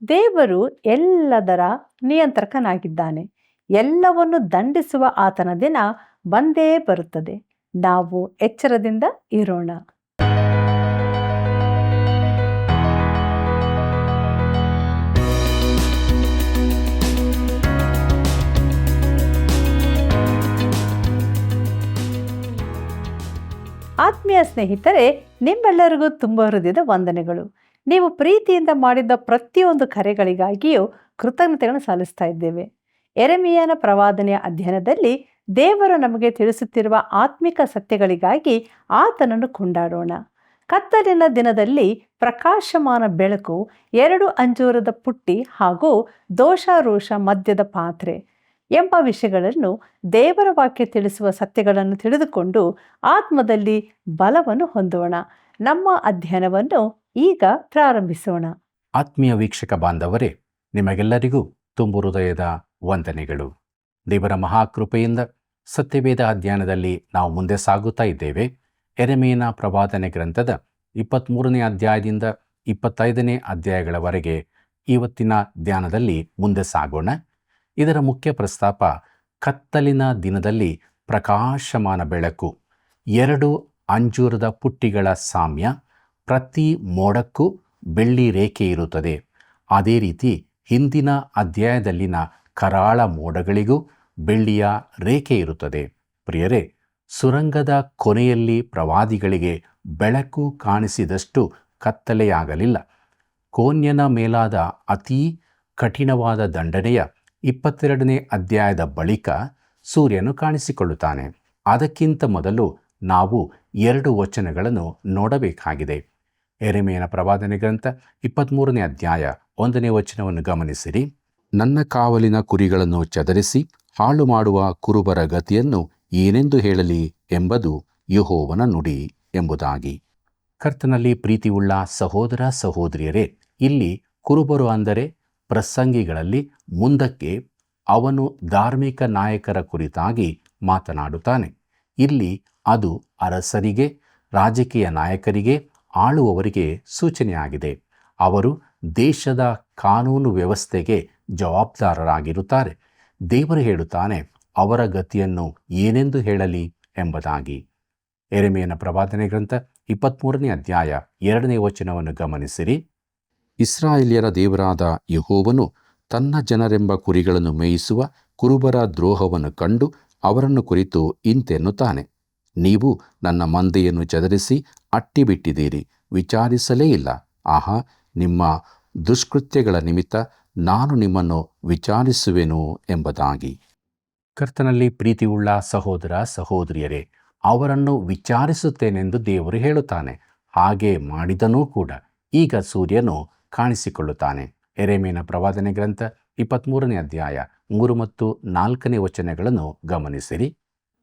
ದೇವರು ಎಲ್ಲದರ ನಿಯಂತ್ರಕನಾಗಿದ್ದಾನೆ. ಎಲ್ಲವನ್ನು ದಂಡಿಸುವ ಆತನ ದಿನ ಬಂದೇ ಬರುತ್ತದೆ. ನಾವು ಎಚ್ಚರದಿಂದ ಇರೋಣ. ಆತ್ಮೀಯ ಸ್ನೇಹಿತರೆ, ನಿಮ್ಮೆಲ್ಲರಿಗೂ ತುಂಬ ಹೃದಯದ ವಂದನೆಗಳು. ನೀವು ಪ್ರೀತಿಯಿಂದ ಮಾಡಿದ ಪ್ರತಿಯೊಂದು ಕರೆಗಳಿಗಾಗಿಯೂ ಕೃತಜ್ಞತೆಗಳನ್ನು ಸಲ್ಲಿಸ್ತಾ ಇದ್ದೇವೆ. ಯೆರೆಮೀಯನ ಪ್ರವಾದನೆಯ ಅಧ್ಯಯನದಲ್ಲಿ ದೇವರು ನಮಗೆ ತಿಳಿಸುತ್ತಿರುವ ಆತ್ಮಿಕ ಸತ್ಯಗಳಿಗಾಗಿ ಆತನನ್ನು ಕೊಂಡಾಡೋಣ. ಕತ್ತಲಿನ ದಿನದಲ್ಲಿ ಪ್ರಕಾಶಮಾನ ಬೆಳಕು, 2 ಅಂಜೂರದ ಪುಟ್ಟಿ ಹಾಗೂ ದೋಷಾರೋಷ ಮದ್ಯದ ಪಾತ್ರೆ ಎಂಬ ವಿಷಯಗಳನ್ನು ದೇವರ ವಾಕ್ಯ ತಿಳಿಸುವ ಸತ್ಯಗಳನ್ನು ತಿಳಿದುಕೊಂಡು ಆತ್ಮದಲ್ಲಿ ಬಲವನ್ನು ಹೊಂದೋಣ. ನಮ್ಮ ಅಧ್ಯಯನವನ್ನು ಈಗ ಪ್ರಾರಂಭಿಸೋಣ. ಆತ್ಮೀಯ ವೀಕ್ಷಕ ಬಾಂಧವರೇ, ನಿಮಗೆಲ್ಲರಿಗೂ ತುಂಬು ಹೃದಯದ ವಂದನೆಗಳು. ದೇವರ ಮಹಾಕೃಪೆಯಿಂದ ಸತ್ಯವೇದ ಅಧ್ಯಯನದಲ್ಲಿ ನಾವು ಮುಂದೆ ಸಾಗುತ್ತಾ ಇದ್ದೇವೆ. ಯೆರೆಮೀಯನ ಪ್ರವಾದನೆ ಗ್ರಂಥದ 23ನೇ ಅಧ್ಯಾಯದಿಂದ 25ನೇ ಅಧ್ಯಾಯಗಳವರೆಗೆ ಇವತ್ತಿನ ಧ್ಯಾನದಲ್ಲಿ ಮುಂದೆ ಸಾಗೋಣ. ಇದರ ಮುಖ್ಯ ಪ್ರಸ್ತಾಪ ಕತ್ತಲಿನ ದಿನದಲ್ಲಿ ಪ್ರಕಾಶಮಾನ ಬೆಳಕು, 2 ಅಂಜೂರದ ಪುಟ್ಟಿಗಳ ಸಾಮ್ಯ, ಪ್ರತಿ ಮೋಡಕ್ಕೂ ಬೆಳ್ಳಿ ರೇಖೆ ಇರುತ್ತದೆ. ಅದೇ ರೀತಿ ಹಿಂದಿನ ಅಧ್ಯಾಯದಲ್ಲಿನ ಕರಾಳ ಮೋಡಗಳಿಗೂ ಬೆಳ್ಳಿಯ ರೇಖೆ ಇರುತ್ತದೆ. ಪ್ರಿಯರೇ, ಸುರಂಗದ ಕೊನೆಯಲ್ಲಿ ಪ್ರವಾದಿಗಳಿಗೆ ಬೆಳಕು ಕಾಣಿಸಿದಷ್ಟು ಕತ್ತಲೆಯಾಗಲಿಲ್ಲ. ಕೋನ್ಯನ ಮೇಲಾದ ಅತೀ ಕಠಿಣವಾದ ದಂಡನೆಯ 22ನೇ ಅಧ್ಯಾಯದ ಬಳಿಕ ಸೂರ್ಯನು ಕಾಣಿಸಿಕೊಳ್ಳುತ್ತಾನೆ. ಅದಕ್ಕಿಂತ ಮೊದಲು ನಾವು 2 ವಚನಗಳನ್ನು ನೋಡಬೇಕಾಗಿದೆ. ಯೆರೆಮೀಯನ ಪ್ರವಾದನೆ ಗ್ರಂಥ 23ನೇ ಅಧ್ಯಾಯ 1ನೇ ವಚನವನ್ನು ಗಮನಿಸಿರಿ. ನನ್ನ ಕಾವಲಿನ ಕುರಿಗಳನ್ನು ಚದರಿಸಿ ಹಾಳು ಮಾಡುವ ಕುರುಬರ ಗತಿಯನ್ನು ಏನೆಂದು ಹೇಳಲಿ ಎಂಬುದು ಯೆಹೋವನ ನುಡಿ ಎಂಬುದಾಗಿ. ಕರ್ತನಲ್ಲಿ ಪ್ರೀತಿಯುಳ್ಳ ಸಹೋದರ ಸಹೋದರಿಯರೇ, ಇಲ್ಲಿ ಕುರುಬರು ಅಂದರೆ ಪ್ರಸಂಗಿಗಳಲ್ಲಿ ಮುಂದಕ್ಕೆ ಅವನು ಧಾರ್ಮಿಕ ನಾಯಕರ ಕುರಿತಾಗಿ ಮಾತನಾಡುತ್ತಾನೆ. ಇಲ್ಲಿ ಅದು ಅರಸರಿಗೆ, ರಾಜಕೀಯ ನಾಯಕರಿಗೆ, ಆಳುವವರಿಗೆ ಸೂಚನೆಯಾಗಿದೆ. ಅವರು ದೇಶದ ಕಾನೂನು ವ್ಯವಸ್ಥೆಗೆ ಜವಾಬ್ದಾರರಾಗಿರುತ್ತಾರೆ. ದೇವರು ಹೇಳುತ್ತಾನೆ, ಅವರ ಗತಿಯನ್ನು ಏನೆಂದು ಹೇಳಲಿ ಎಂಬುದಾಗಿ. ಯೆರೆಮೀಯನ ಪ್ರವಾದನೆ ಗ್ರಂಥ 23ನೇ ಅಧ್ಯಾಯ 2ನೇ ವಚನವನ್ನು ಗಮನಿಸಿರಿ. ಇಸ್ರಾಯೇಲ್ಯರ ದೇವರಾದ ಯೆಹೋವನು ತನ್ನ ಜನರೆಂಬ ಕುರಿಗಳನ್ನು ಮೇಯಿಸುವ ಕುರುಬರ ದ್ರೋಹವನ್ನು ಕಂಡು ಅವರನ್ನು ಕುರಿತು ಇಂತೆನ್ನುತ್ತಾನೆ, ನೀವು ನನ್ನ ಮಂದೆಯನ್ನು ಚದರಿಸಿ ಅಟ್ಟಿಬಿಟ್ಟಿದ್ದೀರಿ, ವಿಚಾರಿಸಲೇ ಇಲ್ಲ. ಆಹಾ, ನಿಮ್ಮ ದುಷ್ಕೃತ್ಯಗಳ ನಿಮಿತ್ತ ನಾನು ನಿಮ್ಮನ್ನು ವಿಚಾರಿಸುವೆನು ಎಂಬುದಾಗಿ. ಕರ್ತನಲ್ಲಿ ಪ್ರೀತಿಯುಳ್ಳ ಸಹೋದರ ಸಹೋದರಿಯರೇ, ಅವರನ್ನು ವಿಚಾರಿಸುತ್ತೇನೆಂದು ದೇವರು ಹೇಳುತ್ತಾನೆ. ಹಾಗೆ ಮಾಡಿದನೂ ಕೂಡ. ಈಗ ಸೂರ್ಯನು ಕಾಣಿಸಿಕೊಳ್ಳುತ್ತಾನೆ. ಯೆರೆಮೀಯನ ಪ್ರವಾದನೆ ಗ್ರಂಥ 23ನೇ ಅಧ್ಯಾಯ 3 ಮತ್ತು 4ನೇ ವಚನಗಳನ್ನು ಗಮನಿಸಿರಿ.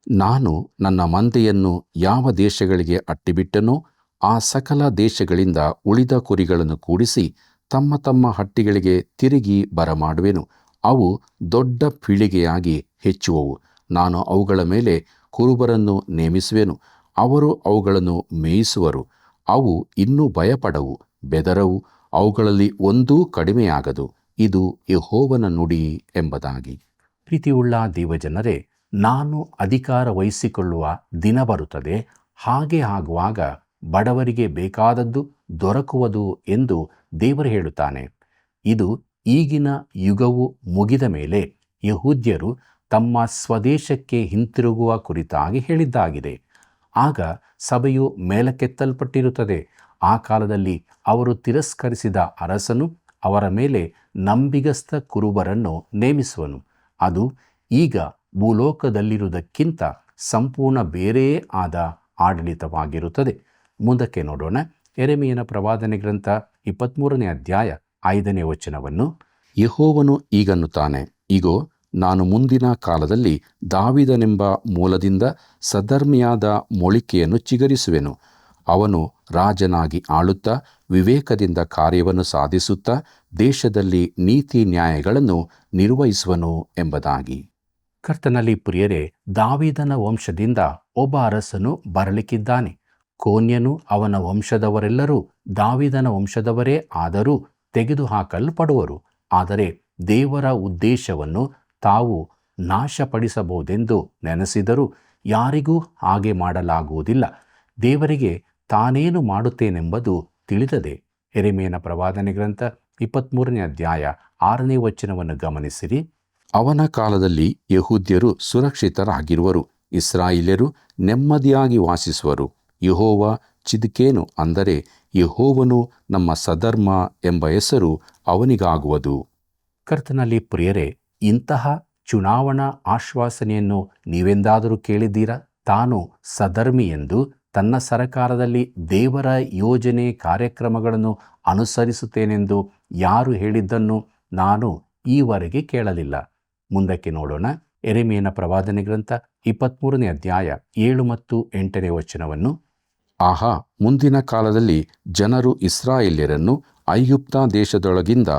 ನಾನು ನನ್ನ ಮಂದೆಯನ್ನು ಯಾವ ದೇಶಗಳಿಗೆ ಅಟ್ಟಿಬಿಟ್ಟನೋ ಆ ಸಕಲ ದೇಶಗಳಿಂದ ಉಳಿದ ಕುರಿಗಳನ್ನು ಕೂಡಿಸಿ ತಮ್ಮ ತಮ್ಮ ಹಟ್ಟಿಗಳಿಗೆ ತಿರುಗಿ ಬರಮಾಡುವೆನು. ಅವು ದೊಡ್ಡ ಪೀಳಿಗೆಯಾಗಿ ಹೆಚ್ಚುವವು. ನಾನು ಅವುಗಳ ಮೇಲೆ ಕುರುಬರನ್ನು ನೇಮಿಸುವೆನು. ಅವರು ಅವುಗಳನ್ನು ಮೇಯಿಸುವರು. ಅವು ಇನ್ನೂ ಭಯಪಡವು, ಬೆದರವು. ಅವುಗಳಲ್ಲಿ ಒಂದೂ ಕಡಿಮೆಯಾಗದು. ಇದು ಯೆಹೋವನ ನುಡಿ ಎಂಬುದಾಗಿ. ಪ್ರೀತಿಯುಳ್ಳ ದೇವಜನರೇ, ನಾನು ಅಧಿಕಾರ ವಹಿಸಿಕೊಳ್ಳುವ ದಿನ ಬರುತ್ತದೆ. ಹಾಗೆ ಆಗುವಾಗ ಬಡವರಿಗೆ ಬೇಕಾದದ್ದು ದೊರಕುವುದು ಎಂದು ದೇವರು ಹೇಳುತ್ತಾನೆ. ಇದು ಈಗಿನ ಯುಗವು ಮುಗಿದ ಮೇಲೆ ಯೆಹೂದ್ಯರು ತಮ್ಮ ಸ್ವದೇಶಕ್ಕೆ ಹಿಂತಿರುಗುವ ಕುರಿತಾಗಿ ಹೇಳಿದ್ದಾಗಿದೆ. ಆಗ ಸಭೆಯು ಮೇಲಕ್ಕೆತ್ತಲ್ಪಟ್ಟಿರುತ್ತದೆ. ಆ ಕಾಲದಲ್ಲಿ ಅವರು ತಿರಸ್ಕರಿಸಿದ ಅರಸನು ಅವರ ಮೇಲೆ ನಂಬಿಗಸ್ತ ಕುರುಬರನ್ನು ನೇಮಿಸುವನು. ಅದು ಈಗ ಭೂಲೋಕದಲ್ಲಿರುವುದಕ್ಕಿಂತ ಸಂಪೂರ್ಣ ಬೇರೆಯೇ ಆದ ಆಡಳಿತವಾಗಿರುತ್ತದೆ. ಮುಂದಕ್ಕೆ ನೋಡೋಣ. ಯೆರೆಮೀಯನ ಪ್ರವಾದನೆ ಗ್ರಂಥ 23ನೇ ಅಧ್ಯಾಯ 5ನೇ ವಚನವನ್ನು. ಯೆಹೋವನು ಈಗನ್ನುತ್ತಾನೆ, ಇಗೋ, ನಾನು ಮುಂದಿನ ಕಾಲದಲ್ಲಿ ದಾವೀದನೆಂಬ ಮೂಲದಿಂದ ಸದ್ಧರ್ಮಿಯಾದ ಮೊಳಿಕೆಯನ್ನು ಚಿಗುರಿಸುವೆನು. ಅವನು ರಾಜನಾಗಿ ಆಳುತ್ತಾ ವಿವೇಕದಿಂದ ಕಾರ್ಯವನ್ನು ಸಾಧಿಸುತ್ತಾ ದೇಶದಲ್ಲಿ ನೀತಿ ನ್ಯಾಯಗಳನ್ನು ನಿರ್ವಹಿಸುವನು ಎಂಬುದಾಗಿ. ಕರ್ತನಲ್ಲಿ ಪ್ರಿಯರೇ, ದಾವೀದನ ವಂಶದಿಂದ ಒಬ್ಬ ಅರಸನು ಬರಲಿಕ್ಕಿದ್ದಾನೆ. ಕೋನ್ಯನು ಅವನ ವಂಶದವರೆಲ್ಲರೂ ದಾವೀದನ ವಂಶದವರೇ ಆದರೂ ತೆಗೆದುಹಾಕಲ್ಪಡುವರು. ಆದರೆ ದೇವರ ಉದ್ದೇಶವನ್ನು ತಾವು ನಾಶಪಡಿಸಬಹುದೆಂದು ನೆನೆಸಿದರೂ ಯಾರಿಗೂ ಹಾಗೆ ಮಾಡಲಾಗುವುದಿಲ್ಲ. ದೇವರಿಗೆ ತಾನೇನು ಮಾಡುತ್ತೇನೆಂಬುದು ತಿಳಿದದೆ. ಯೆರೆಮೀಯನ ಪ್ರವಾದನೆ ಗ್ರಂಥ 23ನೇ ಅಧ್ಯಾಯ 6ನೇ ವಚನವನ್ನು ಗಮನಿಸಿರಿ. ಅವನ ಕಾಲದಲ್ಲಿ ಯೆಹೂದ್ಯರು ಸುರಕ್ಷಿತರಾಗಿರುವರು, ಇಸ್ರಾಯೇಲ್ಯರು ನೆಮ್ಮದಿಯಾಗಿ ವಾಸಿಸುವರು. ಯೆಹೋವ ಚಿದ್ಕೇನು, ಅಂದರೆ ಯೆಹೋವನು ನಮ್ಮ ಸಧರ್ಮ ಎಂಬ ಹೆಸರು ಅವನಿಗಾಗುವುದು. ಕರ್ತನಲ್ಲಿ ಪ್ರಿಯರೇ, ಇಂತಹ ಚುನಾವಣಾ ಆಶ್ವಾಸನೆಯನ್ನು ನೀವೆಂದಾದರೂ ಕೇಳಿದ್ದೀರಾ? ತಾನು ಸಧರ್ಮಿ ಎಂದು ತನ್ನ ಸರಕಾರದಲ್ಲಿ ದೇವರ ಯೋಜನೆ ಕಾರ್ಯಕ್ರಮಗಳನ್ನು ಅನುಸರಿಸುತ್ತೇನೆಂದು ಯಾರು ಹೇಳಿದ್ದನ್ನು ನಾನು ಈವರೆಗೆ ಕೇಳಲಿಲ್ಲ. ಮುಂದಕ್ಕೆ ನೋಡೋಣ. ಯೆರೆಮೀಯನ ಪ್ರವಾದನೆ ಗ್ರಂಥ 23ನೇ ಅಧ್ಯಾಯ 7 ಮತ್ತು 8ನೇ ವಚನವನ್ನು. ಆಹಾ, ಮುಂದಿನ ಕಾಲದಲ್ಲಿ ಜನರು ಇಸ್ರಾಯೇಲ್ಯರನ್ನು ಐಗುಪ್ತ ದೇಶದೊಳಗಿಂದ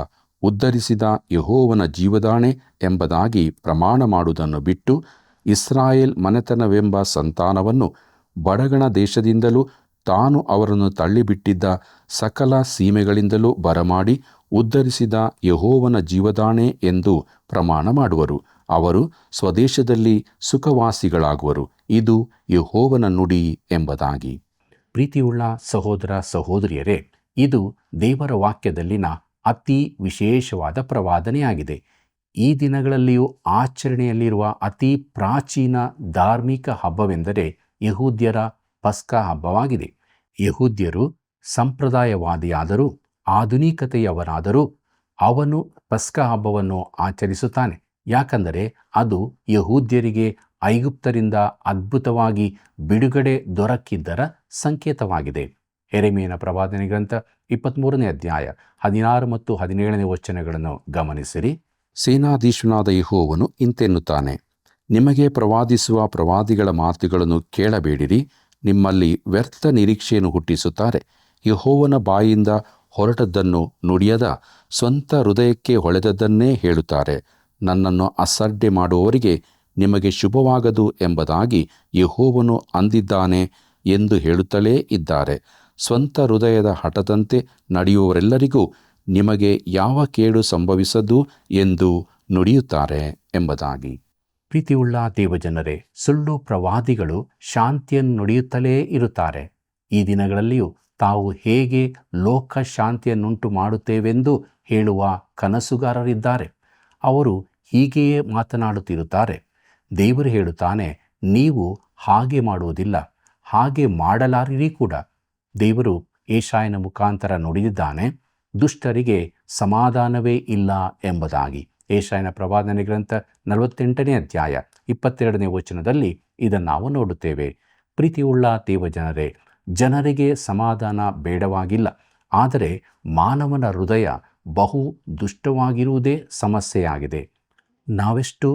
ಉದ್ಧರಿಸಿದ ಯೆಹೋವನ ಜೀವದಾಣೆ ಎಂಬುದಾಗಿ ಪ್ರಮಾಣ ಮಾಡುವುದನ್ನು ಬಿಟ್ಟು, ಇಸ್ರಾಯೇಲ್ ಮನೆತನವೆಂಬ ಸಂತಾನವನ್ನು ಬಡಗಣ ದೇಶದಿಂದಲೂ ತಾನು ಅವರನ್ನು ತಳ್ಳಿಬಿಟ್ಟಿದ್ದ ಸಕಲ ಸೀಮೆಗಳಿಂದಲೂ ಬರಮಾಡಿ ಉದ್ಧರಿಸಿದ ಯೆಹೋವನ ಜೀವದಾಣೆ ಎಂದು ಪ್ರಮಾಣ ಮಾಡುವರು. ಅವರು ಸ್ವದೇಶದಲ್ಲಿ ಸುಖವಾಸಿಗಳಾಗುವರು. ಇದು ಯೆಹೋವನ ನುಡಿ ಎಂಬುದಾಗಿ. ಪ್ರೀತಿಯುಳ್ಳ ಸಹೋದರ ಸಹೋದರಿಯರೇ, ಇದು ದೇವರ ವಾಕ್ಯದಲ್ಲಿನ ಅತಿ ವಿಶೇಷವಾದ ಪ್ರವಾದನೆಯಾಗಿದೆ. ಈ ದಿನಗಳಲ್ಲಿಯೂ ಆಚರಣೆಯಲ್ಲಿರುವ ಅತಿ ಪ್ರಾಚೀನ ಧಾರ್ಮಿಕ ಹಬ್ಬವೆಂದರೆ ಯೆಹೂದ್ಯರ ಪಸ್ಕ ಹಬ್ಬವಾಗಿದೆ. ಯೆಹೂದ್ಯರು ಸಂಪ್ರದಾಯವಾದಿಯಾದರೂ ಆಧುನಿಕತೆಯವರಾದರೂ ಅವನು ಪಸ್ಕ ಹಬ್ಬವನ್ನು ಆಚರಿಸುತ್ತಾನೆ. ಯಾಕಂದರೆ ಅದು ಯೆಹೂದ್ಯರಿಗೆ ಐಗುಪ್ತರಿಂದ ಅದ್ಭುತವಾಗಿ ಬಿಡುಗಡೆ ದೊರಕಿದ್ದರ ಸಂಕೇತವಾಗಿದೆ. ಯೆರೆಮೀಯನ ಪ್ರವಾದನೆ ಗ್ರಂಥ 23ನೇ ಅಧ್ಯಾಯ 16 ಮತ್ತು 17ನೇ ವಚನಗಳನ್ನು ಗಮನಿಸಿರಿ. ಸೇನಾಧೀಶನಾದ ಯೆಹೋವನು ಇಂತೆನ್ನುತ್ತಾನೆ, ನಿಮಗೆ ಪ್ರವಾದಿಸುವ ಪ್ರವಾದಿಗಳ ಮಾತುಗಳನ್ನು ಕೇಳಬೇಡಿರಿ. ನಿಮ್ಮಲ್ಲಿ ವ್ಯರ್ಥ ನಿರೀಕ್ಷೆಯನ್ನು ಹುಟ್ಟಿಸುತ್ತಾರೆ. ಯೆಹೋವನ ಬಾಯಿಂದ ಹೊರಟದ್ದನ್ನು ನುಡಿಯದ ಸ್ವಂತ ಹೃದಯಕ್ಕೆ ಹೊಳೆದದ್ದನ್ನೇ ಹೇಳುತ್ತಾರೆ. ನನ್ನನ್ನು ಅಸಡ್ಡೆ ಮಾಡುವವರಿಗೆ ನಿಮಗೆ ಶುಭವಾಗದು ಎಂಬುದಾಗಿ ಯೆಹೋವನು ಅಂದಿದ್ದಾನೆ ಎಂದು ಹೇಳುತ್ತಲೇ ಇದ್ದಾರೆ. ಸ್ವಂತ ಹೃದಯದ ಹಠದಂತೆ ನಡೆಯುವವರೆಲ್ಲರಿಗೂ ನಿಮಗೆ ಯಾವ ಕೇಡು ಸಂಭವಿಸದು ಎಂದು ನುಡಿಯುತ್ತಾರೆ ಎಂಬುದಾಗಿ. ಪ್ರೀತಿಯುಳ್ಳ ದೇವಜನರೇ, ಸುಳ್ಳು ಪ್ರವಾದಿಗಳು ಶಾಂತಿಯನ್ನು ನುಡಿಯುತ್ತಲೇ ಇರುತ್ತಾರೆ. ಈ ದಿನಗಳಲ್ಲಿಯೂ ತಾವು ಹೇಗೆ ಲೋಕ ಶಾಂತಿಯನ್ನುಂಟು ಮಾಡುತ್ತೇವೆಂದು ಹೇಳುವ ಕನಸುಗಾರರಿದ್ದಾರೆ. ಅವರು ಹೀಗೆಯೇ ಮಾತನಾಡುತ್ತಿರುತ್ತಾರೆ. ದೇವರು ಹೇಳುತ್ತಾನೆ, ನೀವು ಹಾಗೆ ಮಾಡುವುದಿಲ್ಲ, ಹಾಗೆ ಮಾಡಲಾರಿರಿ ಕೂಡ. ದೇವರು ಯೆಶಾಯನ ಮುಖಾಂತರ ನುಡಿದಿದ್ದಾನೆ, ದುಷ್ಟರಿಗೆ ಸಮಾಧಾನವೇ ಇಲ್ಲ ಎಂಬುದಾಗಿ. ಯೆಶಾಯನ ಪ್ರವಾದನೆ ಗ್ರಂಥ 48ನೇ ಅಧ್ಯಾಯ 22ನೇ ವಚನದಲ್ಲಿ ಇದನ್ನು ನಾವು ನೋಡುತ್ತೇವೆ. ಪ್ರೀತಿಯುಳ್ಳ ದೇವಜನರೇ, ಜನರಿಗೆ ಸಮಾಧಾನ ಬೇಡವಾಗಿಲ್ಲ, ಆದರೆ ಮಾನವನ ಹೃದಯ ಬಹು ದುಷ್ಟವಾಗಿರುವುದೇ ಸಮಸ್ಯೆಯಾಗಿದೆ. ನಾವೆಷ್ಟು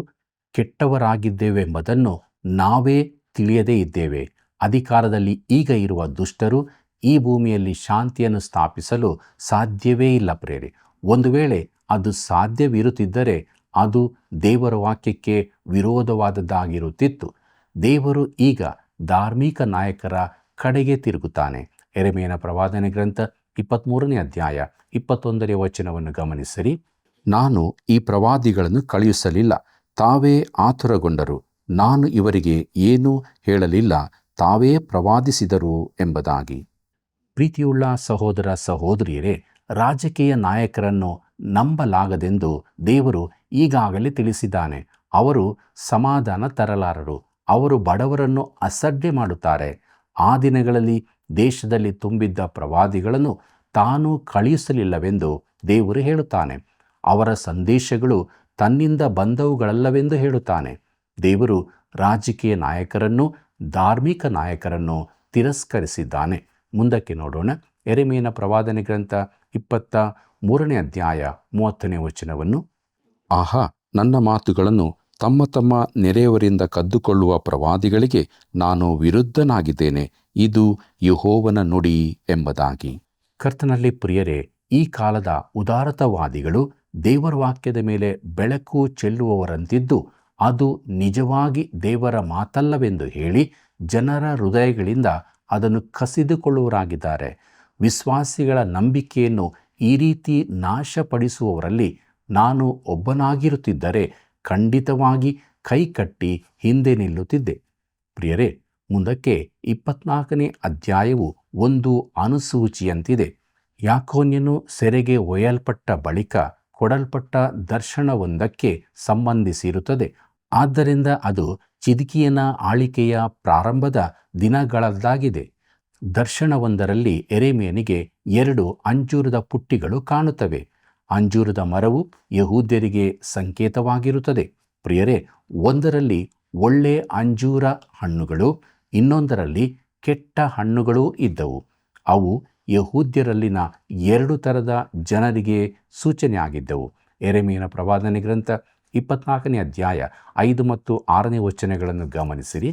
ಕೆಟ್ಟವರಾಗಿದ್ದೇವೆಂಬುದನ್ನು ನಾವೇ ತಿಳಿಯದೇ ಇದ್ದೇವೆ. ಅಧಿಕಾರದಲ್ಲಿ ಈಗ ಇರುವ ದುಷ್ಟರು ಈ ಭೂಮಿಯಲ್ಲಿ ಶಾಂತಿಯನ್ನು ಸ್ಥಾಪಿಸಲು ಸಾಧ್ಯವೇ ಇಲ್ಲ ಪ್ರೇರೆ. ಒಂದು ವೇಳೆ ಅದು ಸಾಧ್ಯವಿರುತ್ತಿದ್ದರೆ ಅದು ದೇವರ ವಾಕ್ಯಕ್ಕೆ ವಿರೋಧವಾದದ್ದಾಗಿರುತ್ತಿತ್ತು. ದೇವರು ಈಗ ಧಾರ್ಮಿಕ ನಾಯಕರ ಕಡೆಗೆ ತಿರುಗುತ್ತಾನೆ. ಯೆರೆಮೀಯನ ಪ್ರವಾದನೆ ಗ್ರಂಥ 23ನೇ ಅಧ್ಯಾಯ 21ನೇ ವಚನವನ್ನು ಗಮನಿಸಿರಿ. ನಾನು ಈ ಪ್ರವಾದಿಗಳನ್ನು ಕಳುಹಿಸಲಿಲ್ಲ, ತಾವೇ ಆತುರಗೊಂಡರು. ನಾನು ಇವರಿಗೆ ಏನೂ ಹೇಳಲಿಲ್ಲ, ತಾವೇ ಪ್ರವಾದಿಸಿದರು ಎಂಬುದಾಗಿ. ಪ್ರೀತಿಯುಳ್ಳ ಸಹೋದರ ಸಹೋದರಿಯರೇ, ರಾಜಕೀಯ ನಾಯಕರನ್ನು ನಂಬಲಾಗದೆಂದು ದೇವರು ಈಗಾಗಲೇ ತಿಳಿಸಿದ್ದಾನೆ. ಅವರು ಸಮಾಧಾನ ತರಲಾರರು. ಅವರು ಬಡವರನ್ನು ಅಸಡ್ಡೆ ಮಾಡುತ್ತಾರೆ. ಆ ದಿನಗಳಲ್ಲಿ ದೇಶದಲ್ಲಿ ತುಂಬಿದ್ದ ಪ್ರವಾದಿಗಳನ್ನು ತಾನು ಕಳುಹಿಸಲಿಲ್ಲವೆಂದು ದೇವರು ಹೇಳುತ್ತಾನೆ. ಅವರ ಸಂದೇಶಗಳು ತನ್ನಿಂದ ಬಂದವುಗಳಲ್ಲವೆಂದು ಹೇಳುತ್ತಾನೆ. ದೇವರು ರಾಜಕೀಯ ನಾಯಕರನ್ನು, ಧಾರ್ಮಿಕ ನಾಯಕರನ್ನು ತಿರಸ್ಕರಿಸಿದ್ದಾನೆ. ಮುಂದಕ್ಕೆ ನೋಡೋಣ. ಯೆರೆಮೀಯನ ಪ್ರವಾದನೆ ಗ್ರಂಥ 23ನೇ ಅಧ್ಯಾಯ 30ನೇ ವಚನವನ್ನು. ಆಹಾ, ನನ್ನ ಮಾತುಗಳನ್ನು ತಮ್ಮ ತಮ್ಮ ನೆರೆಯವರಿಂದ ಕದ್ದುಕೊಳ್ಳುವ ಪ್ರವಾದಿಗಳಿಗೆ ನಾನು ವಿರುದ್ಧನಾಗಿದ್ದೇನೆ, ಇದು ಯೆಹೋವನ ನುಡಿ ಎಂಬುದಾಗಿ. ಕರ್ತನಲ್ಲಿ ಪ್ರಿಯರೇ, ಈ ಕಾಲದ ಉದಾರತವಾದಿಗಳು ದೇವರ ವಾಕ್ಯದ ಮೇಲೆ ಬೆಳಕು ಚೆಲ್ಲುವವರಂತಿದ್ದು, ಅದು ನಿಜವಾಗಿ ದೇವರ ಮಾತಲ್ಲವೆಂದು ಹೇಳಿ ಜನರ ಹೃದಯಗಳಿಂದ ಅದನ್ನು ಕಸಿದುಕೊಳ್ಳುವರಾಗಿದ್ದಾರೆ. ವಿಶ್ವಾಸಿಗಳ ನಂಬಿಕೆಯನ್ನು ಈ ರೀತಿ ನಾಶಪಡಿಸುವವರಲ್ಲಿ ನಾನು ಒಬ್ಬನಾಗಿರುತ್ತಿದ್ದರೆ ಖಂಡಿತವಾಗಿ ಕೈಕಟ್ಟಿ ಹಿಂದೆ ನಿಲ್ಲುತ್ತಿದ್ದೆ. ಪ್ರಿಯರೇ, ಮುಂದಕ್ಕೆ 24ನೇ ಅಧ್ಯಾಯವು ಒಂದು ಅನುಸೂಚಿಯಂತಿದೆ. ಯಾಕೋನ್ಯನು ಸೆರೆಗೆ ಒಯ್ಯಲ್ಪಟ್ಟ ಬಳಿಕ ಕೊಡಲ್ಪಟ್ಟ ದರ್ಶನವೊಂದಕ್ಕೆ ಸಂಬಂಧಿಸಿರುತ್ತದೆ. ಆದ್ದರಿಂದ ಅದು ಚಿದ್ಕೀಯನ ಆಳಿಕೆಯ ಪ್ರಾರಂಭದ ದಿನಗಳದ್ದಾಗಿದೆ. ದರ್ಶನವೊಂದರಲ್ಲಿ ಯೆರೆಮೀಯನಿಗೆ 2 ಅಂಜೂರದ ಪುಟ್ಟಿಗಳು ಕಾಣುತ್ತವೆ. ಅಂಜೂರದ ಮರವು ಯಹೂದ್ಯರಿಗೆ ಸಂಕೇತವಾಗಿರುತ್ತದೆ. ಪ್ರಿಯರೇ, ಒಂದರಲ್ಲಿ ಒಳ್ಳೆ ಅಂಜೂರ ಹಣ್ಣುಗಳು, ಇನ್ನೊಂದರಲ್ಲಿ ಕೆಟ್ಟ ಹಣ್ಣುಗಳೂ ಇದ್ದವು. ಅವು ಯಹೂದ್ಯರಲ್ಲಿನ 2 ಥರದ ಜನರಿಗೆ ಸೂಚನೆಯಾಗಿದ್ದವು. ಯೆರೆಮೀಯನ ಪ್ರವಾದನೆ ಗ್ರಂಥ 24ನೇ ಅಧ್ಯಾಯ 5 ಮತ್ತು 6ನೇ ವಚನಗಳನ್ನು ಗಮನಿಸಿರಿ.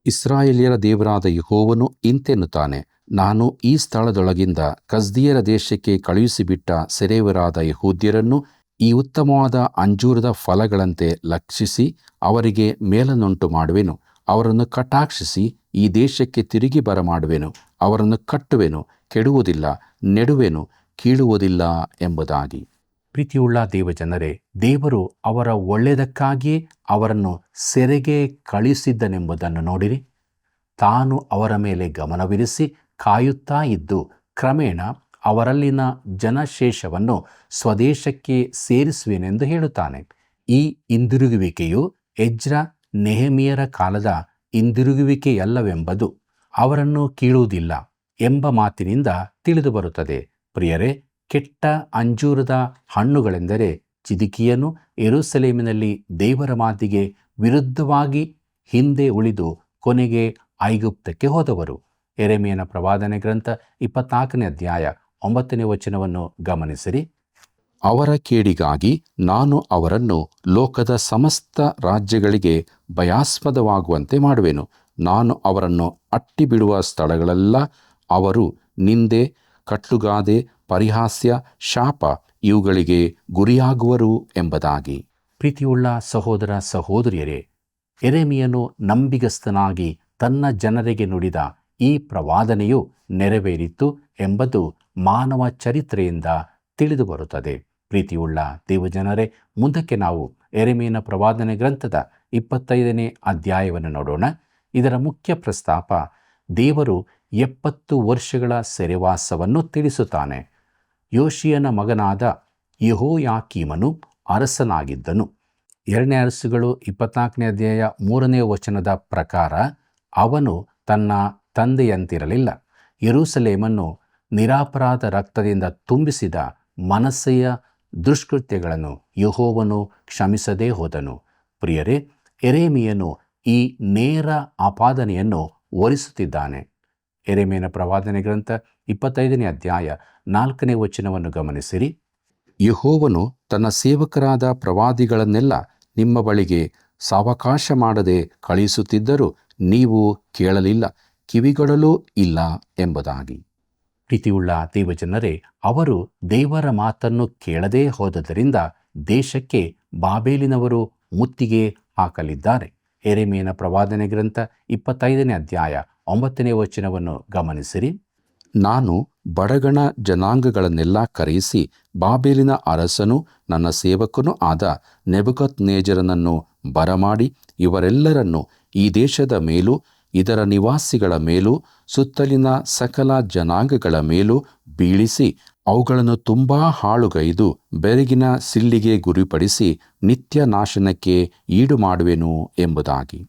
ಇಸ್ರಾಯೇಲ್ಯರ ದೇವರಾದ ಯೆಹೋವನು ಇಂತೆನ್ನುತ್ತಾನೆ, ನಾನು ಈ ಸ್ಥಳದೊಳಗಿಂದ ಕಸ್ದೀಯರ ದೇಶಕ್ಕೆ ಕಳುಹಿಸಿಬಿಟ್ಟ ಸೆರೆಯವರಾದ ಯಹೂದ್ಯರನ್ನು ಈ ಉತ್ತಮವಾದ ಅಂಜೂರದ ಫಲಗಳಂತೆ ಲಕ್ಷಿಸಿ ಅವರಿಗೆ ಮೇಲನ್ನುಂಟು ಮಾಡುವೆನು. ಅವರನ್ನು ಕಟಾಕ್ಷಿಸಿ ಈ ದೇಶಕ್ಕೆ ತಿರುಗಿ ಬರಮಾಡುವೆನು. ಅವರನ್ನು ಕಟ್ಟುವೆನು, ಕೆಡುವುದಿಲ್ಲ, ನೆಡುವೆನು, ಕೀಳುವುದಿಲ್ಲ ಎಂಬುದಾಗಿ. ಪ್ರೀತಿಯುಳ್ಳ ದೇವಜನರೇ, ದೇವರು ಅವರ ಒಳ್ಳೆಯದಕ್ಕಾಗಿಯೇ ಅವರನ್ನು ಸೆರೆಗೆ ಕಳುಹಿಸಿದ್ದನೆಂಬುದನ್ನು ನೋಡಿರಿ. ತಾನು ಅವರ ಮೇಲೆ ಗಮನವಿರಿಸಿ ಕಾಯುತ್ತಾ ಇದ್ದು ಕ್ರಮೇಣ ಅವರಲ್ಲಿನ ಜನಶೇಷವನ್ನು ಸ್ವದೇಶಕ್ಕೆ ಸೇರಿಸುವೆನೆಂದು ಹೇಳುತ್ತಾನೆ. ಈ ಹಿಂದಿರುಗುವಿಕೆಯು ಎಜ್ರ ನೆಹೆಮೀಯರ ಕಾಲದ ಹಿಂದಿರುಗುವಿಕೆಯಲ್ಲವೆಂಬುದು ಅವರನ್ನು ಕೀಳುವುದಿಲ್ಲ ಎಂಬ ಮಾತಿನಿಂದ ತಿಳಿದು ಬರುತ್ತದೆ. ಪ್ರಿಯರೇ, ಕೆಟ್ಟ ಅಂಜೂರದ ಹಣ್ಣುಗಳೆಂದರೆ ಚಿದ್ಕೀಯನು ಯೆರೂಸಲೇಮಿನಲ್ಲಿ ದೇವರ ಮಾತಿಗೆ ವಿರುದ್ಧವಾಗಿ ಹಿಂದೆ ಉಳಿದು ಕೊನೆಗೆ ಐಗುಪ್ತಕ್ಕೆ ಹೋದವರು. ಯೆರೆಮೀಯನ ಪ್ರವಾದನೆ ಗ್ರಂಥ 24ನೇ ಅಧ್ಯಾಯ 9ನೇ ವಚನವನ್ನು ಗಮನಿಸಿರಿ. ಅವರ ಕೇಡಿಗಾಗಿ ನಾನು ಅವರನ್ನು ಲೋಕದ ಸಮಸ್ತ ರಾಜ್ಯಗಳಿಗೆ ಭಯಾಸ್ಪದವಾಗುವಂತೆ ಮಾಡುವೆನು. ನಾನು ಅವರನ್ನು ಅಟ್ಟಿಬಿಡುವ ಸ್ಥಳಗಳೆಲ್ಲ ಅವರು ನಿಂದೆ, ಕಟ್ಲುಗಾದೆ, ಪರಿಹಾಸ್ಯ, ಶಾಪ ಇವುಗಳಿಗೆ ಗುರಿಯಾಗುವರು ಎಂಬುದಾಗಿ. ಪ್ರೀತಿಯುಳ್ಳ ಸಹೋದರ ಸಹೋದರಿಯರೇ, ಯೆರೆಮೀಯನು ನಂಬಿಗಸ್ತನಾಗಿ ತನ್ನ ಜನರಿಗೆ ನುಡಿದ ಈ ಪ್ರವಾದನೆಯು ನೆರವೇರಿತು ಎಂಬುದು ಮಾನವ ಚರಿತ್ರೆಯಿಂದ ತಿಳಿದು ಬರುತ್ತದೆ. ಪ್ರೀತಿಯುಳ್ಳ ದೇವಜನರೇ, ಮುಂದಕ್ಕೆ ನಾವು ಯೆರೆಮೀಯನ ಪ್ರವಾದನೆ ಗ್ರಂಥದ 25ನೇ ಅಧ್ಯಾಯವನ್ನು ನೋಡೋಣ. ಇದರ ಮುಖ್ಯ ಪ್ರಸ್ತಾಪ ದೇವರು 70 ವರ್ಷಗಳ ಸೆರೆವಾಸವನ್ನು ತಿಳಿಸುತ್ತಾನೆ. ಯೋಷಿಯನ ಮಗನಾದ ಯೆಹೋಯಾಕೀಮನು ಅರಸನಾಗಿದ್ದನು. 2ನೇ ಅರಸುಗಳು 24ನೇ ಅಧ್ಯಾಯ 3ನೇ ವಚನದ ಪ್ರಕಾರ ಅವನು ತನ್ನ ತಂದೆಯಂತಿರಲಿಲ್ಲ. ಯೆರೂಸಲೇಮನ್ನು ನಿರಪರಾಧ ರಕ್ತದಿಂದ ತುಂಬಿಸಿದ ಮನಸ್ಸೆಯ ದುಷ್ಕೃತ್ಯಗಳನ್ನು ಯೆಹೋವನು ಕ್ಷಮಿಸದೇ ಹೋದನು. ಪ್ರಿಯರೇ, ಯೆರೆಮೀಯನು ಈ ನೇರ ಆಪಾದನೆಯನ್ನು ಹೊರಿಸುತ್ತಿದ್ದಾನೆ. ಯೆರೆಮೀಯನ ಪ್ರವಾದನೆ ಗ್ರಂಥ 25ನೇ ಅಧ್ಯಾಯ 4ನೇ ವಚನವನ್ನು ಗಮನಿಸಿರಿ. ಯೆಹೋವನು ತನ್ನ ಸೇವಕರಾದ ಪ್ರವಾದಿಗಳನ್ನೆಲ್ಲ ನಿಮ್ಮ ಬಳಿಗೆ ಸಾವಕಾಶ ಮಾಡದೆ ಕಳುಹಿಸುತ್ತಿದ್ದರೂ ನೀವು ಕೇಳಲಿಲ್ಲ, ಕಿವಿಗೊಡಲೂ ಇಲ್ಲ ಎಂಬುದಾಗಿ. ಪ್ರೀತಿಯುಳ್ಳ ದೇವಜನರೇ, ಅವರು ದೇವರ ಮಾತನ್ನು ಕೇಳದೇ ಹೋದದರಿಂದ ದೇಶಕ್ಕೆ ಬಾಬೇಲಿನವರು ಮುತ್ತಿಗೆ ಹಾಕಲಿದ್ದಾರೆ. ಯೆರೆಮೀಯನ ಪ್ರವಾದನೆ ಗ್ರಂಥ 25ನೇ ಅಧ್ಯಾಯ 9ನೇ ವಚನವನ್ನು ಗಮನಿಸಿರಿ. ನಾನು ಬಡಗಣ ಜನಾಂಗಗಳನ್ನೆಲ್ಲ ಕರೆಯಿಸಿ ಬಾಬೇಲಿನ ಅರಸನು ನನ್ನ ಸೇವಕನೂ ಆದ ನೆಬೂಕದ್ನೆಚ್ಚರನನ್ನು ಬರಮಾಡಿ ಇವರೆಲ್ಲರನ್ನು ಈ ದೇಶದ ಮೇಲೂ ಇದರ ನಿವಾಸಿಗಳ ಮೇಲೂ ಸುತ್ತಲಿನ ಸಕಲ ಜನಾಂಗಗಳ ಮೇಲೂ ಬೀಳಿಸಿ ಅವುಗಳನ್ನು ತುಂಬಾ ಹಾಳುಗೈದು ಬೆರಗಿನ ಸಿಳ್ಳಿಗೆ ಗುರಿಪಡಿಸಿ ನಿತ್ಯ ನಾಶನಕ್ಕೆ ಈಡು ಮಾಡುವೆನು ಎಂಬುದಾಗಿ.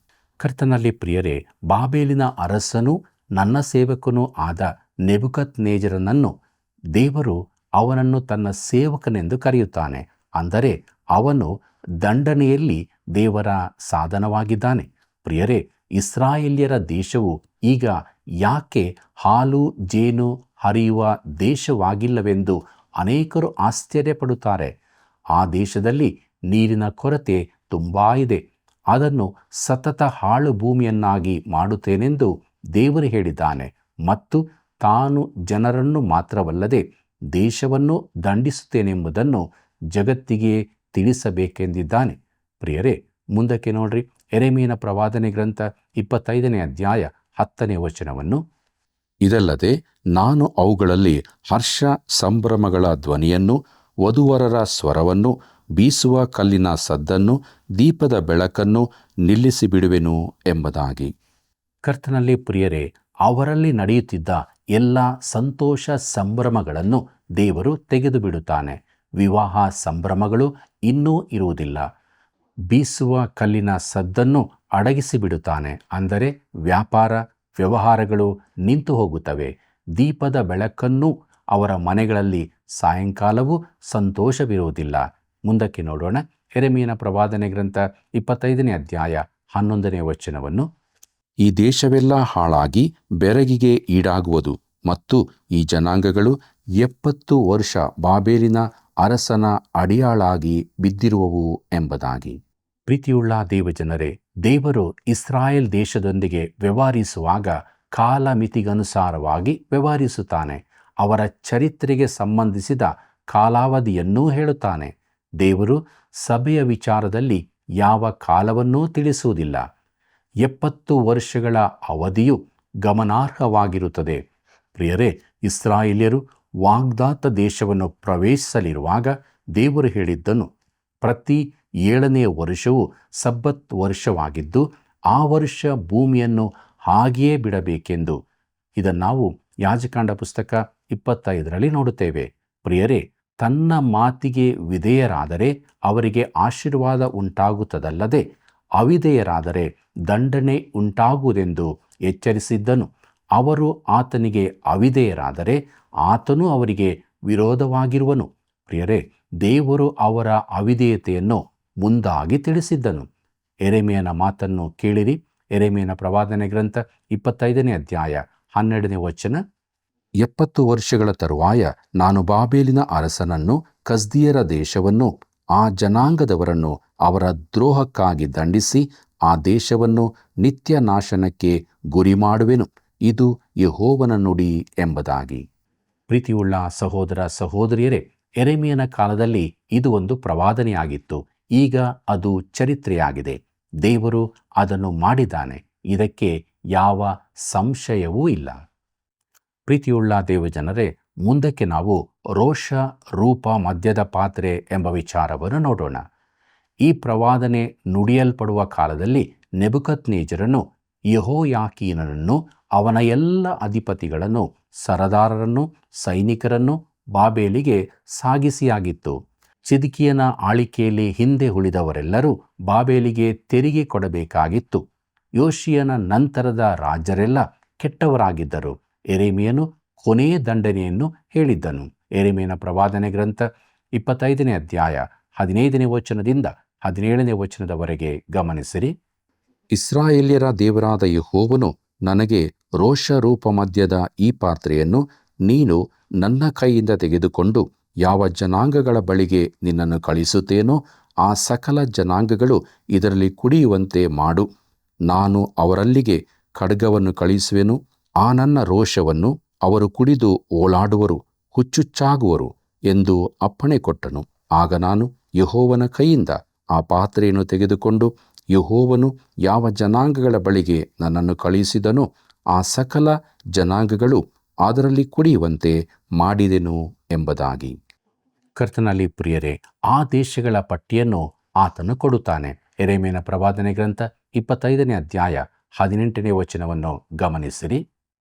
ಕರ್ತನಲ್ಲಿ ಪ್ರಿಯರೇ, ಬಾಬೇಲಿನ ಅರಸನು ನನ್ನ ಸೇವಕನೂ ಆದ ನೆಬೂಕದ್ನೆಚ್ಚರನನ್ನು ದೇವರು ಅವನನ್ನು ತನ್ನ ಸೇವಕನೆಂದು ಕರೆಯುತ್ತಾನೆ. ಅಂದರೆ ಅವನು ದಂಡನೆಯಲ್ಲಿ ದೇವರ ಸಾಧನವಾಗಿದ್ದಾನೆ. ಪ್ರಿಯರೇ, ಇಸ್ರಾಯೇಲ್ಯರ ದೇಶವು ಈಗ ಯಾಕೆ ಹಾಲು ಜೇನು ಹರಿಯುವ ದೇಶವಾಗಿಲ್ಲವೆಂದು ಅನೇಕರು ಆಶ್ಚರ್ಯಪಡುತ್ತಾರೆ. ಆ ದೇಶದಲ್ಲಿ ನೀರಿನ ಕೊರತೆ ತುಂಬಾ ಇದೆ. ಅದನ್ನು ಸತತ ಹಾಳು ಭೂಮಿಯನ್ನಾಗಿ ಮಾಡುತ್ತೇನೆಂದು ದೇವರು ಹೇಳಿದ್ದಾನೆ ಮತ್ತು ತಾನು ಜನರನ್ನು ಮಾತ್ರವಲ್ಲದೆ ದೇಶವನ್ನು ದಂಡಿಸುತ್ತೇನೆಂಬುದನ್ನು ಜಗತ್ತಿಗೆ ತಿಳಿಸಬೇಕೆಂದಿದ್ದಾನೆ. ಪ್ರಿಯರೇ, ಮುಂದಕ್ಕೆ ನೋಡ್ರಿ. ಯೆರೆಮೀಯನ ಪ್ರವಾದನೆ ಗ್ರಂಥ 25ನೇ ಅಧ್ಯಾಯ 10ನೇ ವಚನವನ್ನು. ಇದಲ್ಲದೆ ನಾನು ಅವುಗಳಲ್ಲಿ ಹರ್ಷ ಸಂಭ್ರಮಗಳ ಧ್ವನಿಯನ್ನು, ವಧೂವರರ ಸ್ವರವನ್ನು, ಬೀಸುವ ಕಲ್ಲಿನ ಸದ್ದನ್ನು, ದೀಪದ ಬೆಳಕನ್ನು ನಿಲ್ಲಿಸಿಬಿಡುವೆನು ಎಂಬುದಾಗಿ. ಕರ್ತನಲ್ಲಿ ಪ್ರಿಯರೇ, ಅವರಲ್ಲಿ ನಡೆಯುತ್ತಿದ್ದ ಎಲ್ಲ ಸಂತೋಷ ಸಂಭ್ರಮಗಳನ್ನು ದೇವರು ತೆಗೆದು ಬಿಡುತ್ತಾನೆ. ವಿವಾಹ ಸಂಭ್ರಮಗಳು ಇನ್ನೂ ಇರುವುದಿಲ್ಲ. ಬೀಸುವ ಕಲ್ಲಿನ ಸದ್ದನ್ನು ಅಡಗಿಸಿಬಿಡುತ್ತಾನೆ. ಅಂದರೆ ವ್ಯಾಪಾರ ವ್ಯವಹಾರಗಳು ನಿಂತು ಹೋಗುತ್ತವೆ. ದೀಪದ ಬೆಳಕನ್ನು ಅವರ ಮನೆಗಳಲ್ಲಿ ಸಾಯಂಕಾಲವೂ ಸಂತೋಷವಿರುವುದಿಲ್ಲ. ಮುಂದಕ್ಕೆ ನೋಡೋಣ. ಯೆರೆಮೀಯನ ಪ್ರವಾದನೆ ಗ್ರಂಥ 25ನೇ ಅಧ್ಯಾಯ 11ನೇ ವಚನವನ್ನು. ಈ ದೇಶವೆಲ್ಲ ಹಾಳಾಗಿ ಬೆರಗಿಗೆ ಈಡಾಗುವುದು ಮತ್ತು ಈ ಜನಾಂಗಗಳು 70 ವರ್ಷ ಬಾಬೇಲಿನ ಅರಸನ ಅಡಿಯಾಳಾಗಿ ಬಿದ್ದಿರುವವು ಎಂಬುದಾಗಿ. ಪ್ರೀತಿಯುಳ್ಳ ದೇವಜನರೇ, ದೇವರು ಇಸ್ರಾಯೇಲ್ ದೇಶದೊಂದಿಗೆ ವ್ಯವಹರಿಸುವಾಗ ಕಾಲಮಿತಿಗನುಸಾರವಾಗಿ ವ್ಯವಹರಿಸುತ್ತಾನೆ. ಅವರ ಚರಿತ್ರೆಗೆ ಸಂಬಂಧಿಸಿದ ಕಾಲಾವಧಿಯನ್ನೂ ಹೇಳುತ್ತಾನೆ. ದೇವರು ಸಭೆಯ ವಿಚಾರದಲ್ಲಿ ಯಾವ ಕಾಲವನ್ನೂ ತಿಳಿಸುವುದಿಲ್ಲ. 70 ವರ್ಷಗಳ ಅವಧಿಯು ಗಮನಾರ್ಹವಾಗಿರುತ್ತದೆ. ಪ್ರಿಯರೇ, ಇಸ್ರಾಯೇಲ್ಯರು ವಾಗ್ದಾತ ದೇಶವನ್ನು ಪ್ರವೇಶಿಸಲಿರುವಾಗ ದೇವರು ಹೇಳಿದ್ದನು, ಪ್ರತಿ 7ನೇ ವರ್ಷವು ಸಬ್ಬತ್ ವರ್ಷವಾಗಿದ್ದು ಆ ವರ್ಷ ಭೂಮಿಯನ್ನು ಹಾಗೆಯೇ ಬಿಡಬೇಕೆಂದು. ಇದನ್ನು ನಾವು ಯಾಜಕಾಂಡ ಪುಸ್ತಕ 25ರಲ್ಲಿ ನೋಡುತ್ತೇವೆ. ಪ್ರಿಯರೇ, ತನ್ನ ಮಾತಿಗೆ ವಿಧೇಯರಾದರೆ ಅವರಿಗೆ ಆಶೀರ್ವಾದ ಉಂಟಾಗುತ್ತದಲ್ಲದೆ ಅವಿಧೇಯರಾದರೆ ದಂಡನೆ ಉಂಟಾಗುವುದೆಂದು ಎಚ್ಚರಿಸಿದ್ದನು. ಅವರು ಆತನಿಗೆ ಅವಿಧೇಯರಾದರೆ ಆತನು ಅವರಿಗೆ ವಿರೋಧವಾಗಿರುವನು. ಪ್ರಿಯರೇ, ದೇವರು ಅವರ ಅವಿಧೇಯತೆಯನ್ನು ಮುಂದಾಗಿ ತಿಳಿಸಿದ್ದನು. ಯೆರೆಮೀಯನ ಮಾತನ್ನು ಕೇಳಿರಿ. ಯೆರೆಮೀಯನ ಪ್ರವಾದನೆ ಗ್ರಂಥ 25ನೇ ಅಧ್ಯಾಯ 12ನೇ ವಚನ. 70 ವರ್ಷಗಳ ತರುವಾಯ ನಾನು ಬಾಬೇಲಿನ ಅರಸನನ್ನು, ಕಸ್ದೀಯರ ದೇಶವನ್ನು, ಆ ಜನಾಂಗದವರನ್ನು ಅವರ ದ್ರೋಹಕ್ಕಾಗಿ ದಂಡಿಸಿ ಆ ದೇಶವನ್ನು ನಿತ್ಯ ನಾಶನಕ್ಕೆ ಗುರಿ ಮಾಡುವೆನು. ಇದು ಯೆಹೋವನ ನುಡಿ ಎಂಬುದಾಗಿ. ಪ್ರೀತಿಯುಳ್ಳ ಸಹೋದರ ಸಹೋದರಿಯರೇ, ಯೆರೆಮೀಯನ ಕಾಲದಲ್ಲಿ ಇದು ಒಂದು ಪ್ರವಾದನೆಯಾಗಿತ್ತು. ಈಗ ಅದು ಚರಿತ್ರೆಯಾಗಿದೆ. ದೇವರು ಅದನ್ನು ಮಾಡಿದ್ದಾನೆ. ಇದಕ್ಕೆ ಯಾವ ಸಂಶಯವೂ ಇಲ್ಲ. ಪ್ರೀತಿಯುಳ್ಳ ದೇವಜನರೇ, ಮುಂದಕ್ಕೆ ನಾವು ರೋಷ ರೂಪ ಮದ್ಯದ ಪಾತ್ರೆ ಎಂಬ ವಿಚಾರವನ್ನು ನೋಡೋಣ. ಈ ಪ್ರವಾದನೆ ನುಡಿಯಲ್ಪಡುವ ಕಾಲದಲ್ಲಿ ನೆಬೂಕದ್ನೆಚ್ಚರನು ಯೆಹೋಯಾಕೀನನನ್ನು, ಅವನ ಎಲ್ಲ ಅಧಿಪತಿಗಳನ್ನು, ಸರದಾರರನ್ನು, ಸೈನಿಕರನ್ನು ಬಾಬೇಲಿಗೆ ಸಾಗಿಸಿಯಾಗಿತ್ತು. ಚಿದ್ಕೀಯನ ಆಳಿಕೆಯಲ್ಲಿ ಹಿಂದೆ ಉಳಿದವರೆಲ್ಲರೂ ಬಾಬೇಲಿಗೆ ತೆರಿಗೆ ಕೊಡಬೇಕಾಗಿತ್ತು. ಯೋಷೀಯನ ನಂತರದ ರಾಜರೆಲ್ಲ ಕೆಟ್ಟವರಾಗಿದ್ದರು. ಯೆರೆಮೀಯನು ಕೊನೆಯ ದಂಡನೆಯನ್ನು ಹೇಳಿದ್ದನು. ಯೆರೆಮೀಯನ ಪ್ರವಾದನೆ ಗ್ರಂಥ 25ನೇ ಅಧ್ಯಾಯ 15ನೇ ವಚನದಿಂದ 17ನೇ ವಚನದವರೆಗೆ ಗಮನಿಸಿರಿ. ಇಸ್ರಾಯೇಲ್ಯರ ದೇವರಾದ ಯೆಹೋವನು ನನಗೆ ರೋಷರೂಪ ಮದ್ಯದ ಈ ಪಾತ್ರೆಯನ್ನು ನೀನು ನನ್ನ ಕೈಯಿಂದ ತೆಗೆದುಕೊಂಡು ಯಾವ ಜನಾಂಗಗಳ ಬಳಿಗೆ ನಿನ್ನನ್ನು ಕಳಿಸುತ್ತೇನೋ ಆ ಸಕಲ ಜನಾಂಗಗಳು ಇದರಲ್ಲಿ ಕುಡಿಯುವಂತೆ ಮಾಡು. ನಾನು ಅವರಲ್ಲಿಗೆ ಖಡ್ಗವನ್ನು ಕಳಿಸುವೆನು. ಆ ನನ್ನ ರೋಷವನ್ನು ಅವರು ಕುಡಿದು ಓಲಾಡುವರು, ಹುಚ್ಚುಚ್ಚಾಗುವರು ಎಂದು ಅಪ್ಪಣೆ ಕೊಟ್ಟನು. ಆಗ ನಾನು ಯೆಹೋವನ ಕೈಯಿಂದ ಆ ಪಾತ್ರೆಯನ್ನು ತೆಗೆದುಕೊಂಡು ಯೆಹೋವನು ಯಾವ ಜನಾಂಗಗಳ ಬಳಿಗೆ ನನ್ನನ್ನು ಕಳುಹಿಸಿದನೋ ಆ ಸಕಲ ಜನಾಂಗಗಳು ಅದರಲ್ಲಿ ಕುಡಿಯುವಂತೆ ಮಾಡಿದೆನು ಎಂಬುದಾಗಿ. ಕರ್ತನಲ್ಲಿ ಪ್ರಿಯರೇ, ಆ ದೇಶಗಳ ಪಟ್ಟಿಯನ್ನು ಆತನು ಕೊಡುತ್ತಾನೆ. ಯೆರೆಮೀಯನ ಪ್ರವಾದನೆ ಗ್ರಂಥ 25ನೇ ಅಧ್ಯಾಯ 18ನೇ ವಚನವನ್ನು ಗಮನಿಸಿರಿ.